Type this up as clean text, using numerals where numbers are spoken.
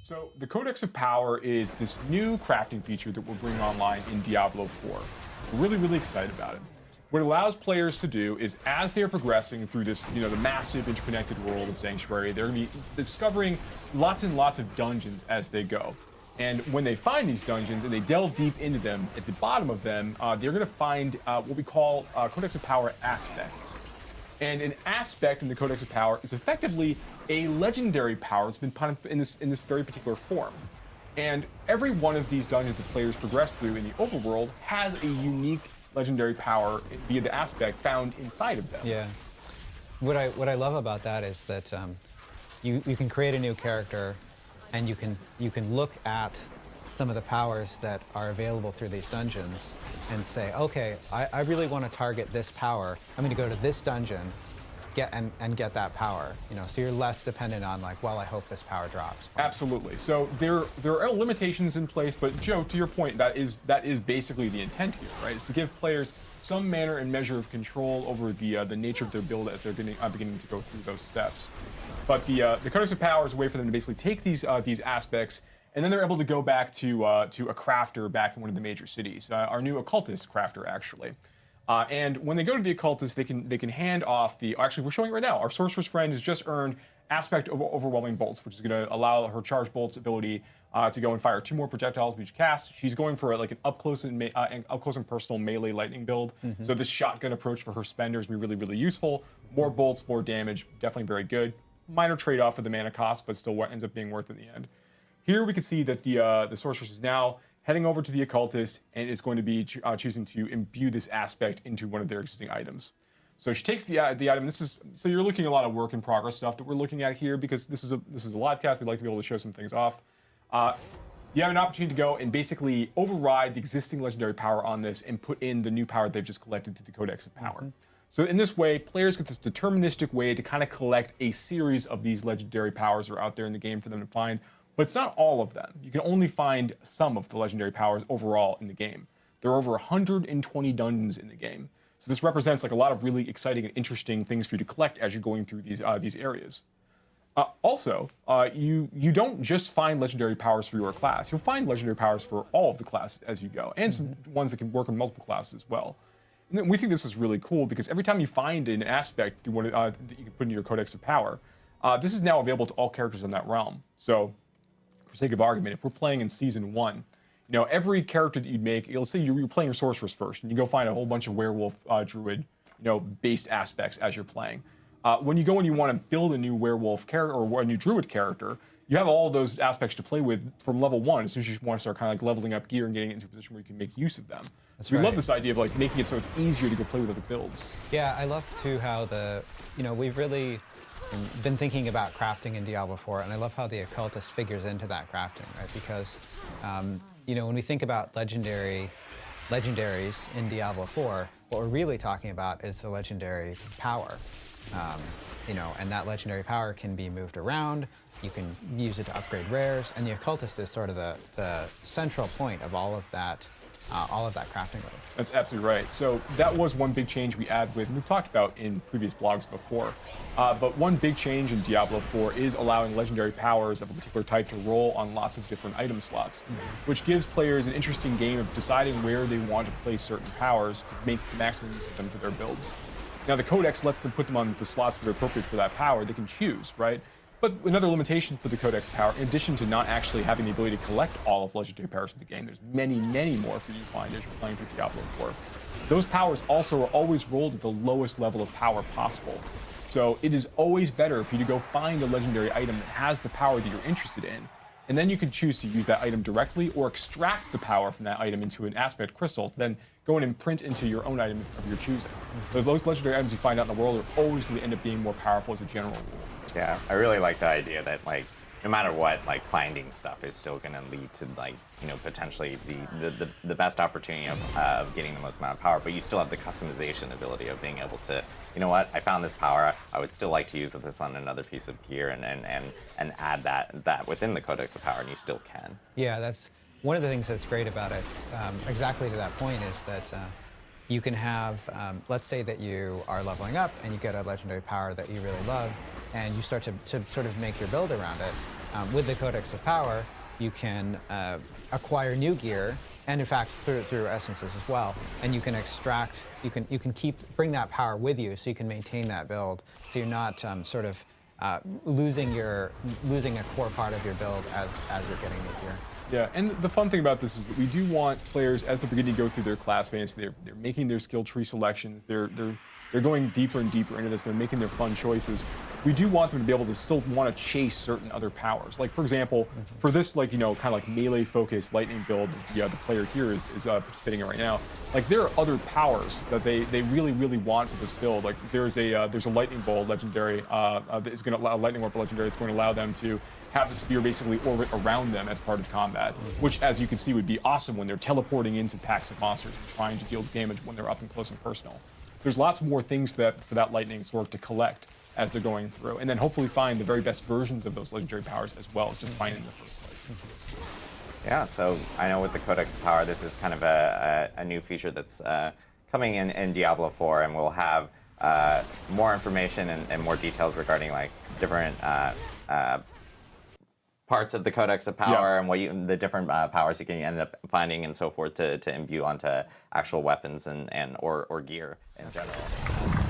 So the Codex of Power is this new crafting feature that we're bringing online in Diablo 4. We're really, really excited about it. What it allows players to do is, as they're progressing through this, the massive interconnected world of Sanctuary, they're going to be discovering lots and lots of dungeons as they go. And when they find these dungeons and they delve deep into them, at the bottom of them, they're going to find what we call Codex of Power aspects. And an aspect in the Codex of Power is effectively a legendary power that's been put in this very particular form. And every one of these dungeons that players progress through in the overworld has a unique legendary power via the aspect found inside of them. Yeah. What I love about that is that you can create a new character, and you can look at some of the powers that are available through these dungeons and say, okay, I really want to target this power. I'm going to go to this dungeon, get that power. So you're less dependent on like, well, I hope this power drops. Absolutely. So there are limitations in place, but Joe, to your point, that is basically the intent here, right? Is to give players some manner and measure of control over the nature of their build as they're beginning to go through those steps. But the Codex of Power is a way for them to basically take these aspects, and then they're able to go back to a crafter back in one of the major cities, our new occultist crafter, actually. And when they go to the occultist, they can hand off actually, we're showing it right now. Our sorcerer's friend has just earned aspect of overwhelming bolts, which is going to allow her charge bolts ability to go and fire 2 more projectiles with each cast. She's going for like an up close and personal melee lightning build. So this shotgun approach for her spender is going to be really, really useful. More bolts, more damage, definitely very good. Minor trade-off for the mana cost, but still what ends up being worth in the end. Here we can see that the sorceress is now heading over to the occultist and is going to be choosing to imbue this aspect into one of their existing items. So she takes the item. So you're looking at a lot of work in progress stuff that we're looking at here, because this is a live cast. We'd like to be able to show some things off. You have an opportunity to go and basically override the existing legendary power on this and put in the new power they've just collected to the Codex of Power. So in this way, players get this deterministic way to kind of collect a series of these legendary powers that are out there in the game for them to find. But it's not all of them. You can only find some of the legendary powers overall in the game. There are over 120 dungeons in the game. So this represents like a lot of really exciting and interesting things for you to collect as you're going through these areas. Also, you don't just find legendary powers for your class. You'll find legendary powers for all of the classes as you go, and some ones that can work on multiple classes as well. And then we think this is really cool because every time you find an aspect through one that you can put into your Codex of Power, this is now available to all characters in that realm. So, for sake of argument, if we're playing in Season 1, every character that you'd make, let's say you're playing your Sorceress first, and you go find a whole bunch of Werewolf, Druid, based aspects as you're playing. When you go and you want to build a new Werewolf character or a new Druid character, you have all those aspects to play with from level 1 as soon as you want to start kind of like leveling up gear and getting into a position where you can make use of them. That's we right. love this idea of like making it so it's easier to go play with other builds. Yeah, I love too how we've really been thinking about crafting in Diablo 4, and I love how the occultist figures into that crafting, right? Because, when we think about legendaries in Diablo 4, what we're really talking about is the legendary power. And that legendary power can be moved around. You can use it to upgrade rares, and the occultist is sort of the central point of all of that crafting loop. That's absolutely right. So that was one big change we added with, and we've talked about in previous blogs before. But one big change in Diablo 4 is allowing legendary powers of a particular type to roll on lots of different item slots, which gives players an interesting game of deciding where they want to place certain powers to make the maximum use of them for their builds. Now the Codex lets them put them on the slots that are appropriate for that power. They can choose, right? But another limitation for the Codex power, in addition to not actually having the ability to collect all of legendary powers in the game, there's many, many more for you to find as you're playing through Diablo 4. Those powers also are always rolled at the lowest level of power possible. So it is always better for you to go find a legendary item that has the power that you're interested in, and then you can choose to use that item directly or extract the power from that item into an aspect crystal, then go in and print into your own item of your choosing. So those legendary items you find out in the world are always going to end up being more powerful as a general rule. Yeah, I really like the idea that no matter what, finding stuff is still going to lead to potentially the best opportunity of getting the most amount of power, but you still have the customization ability of being able to, I found this power, I would still like to use this on another piece of gear and add that within the Codex of Power, and you still can. Yeah, that's one of the things that's great about it. Exactly to that point is that you can have, let's say that you are leveling up and you get a legendary power that you really love, and you start to sort of make your build around it. with the Codex of Power, you can acquire new gear, and in fact through essences as well. And you can extract, you can bring that power with you, so you can maintain that build. So you're not sort of losing a core part of your build as you're getting new gear. Yeah, and the fun thing about this is that we do want players, as they're beginning to go through their class fantasy, they're making their skill tree selections, they're going deeper and deeper into this, they're making their fun choices. We do want them to be able to still want to chase certain other powers. Like, for example, for this, like, you know, kind of like melee-focused lightning build the player here is participating in right now, like, there are other powers that they really, really want for this build. Like, there's a lightning bolt legendary that is going to allow lightning warp legendary. It's going to allow them to have the spear basically orbit around them as part of combat, which, as you can see, would be awesome when they're teleporting into packs of monsters and trying to deal damage when they're up and close and personal. There's lots more things for that lightning sword to collect as they're going through, and then hopefully find the very best versions of those legendary powers as well as just finding in the first place. Yeah, so I know with the Codex of Power, this is kind of a new feature that's coming in Diablo IV, and we'll have more information and more details regarding like different parts of the Codex of Power and the different powers you can end up finding and so forth to imbue onto actual weapons and or gear in general.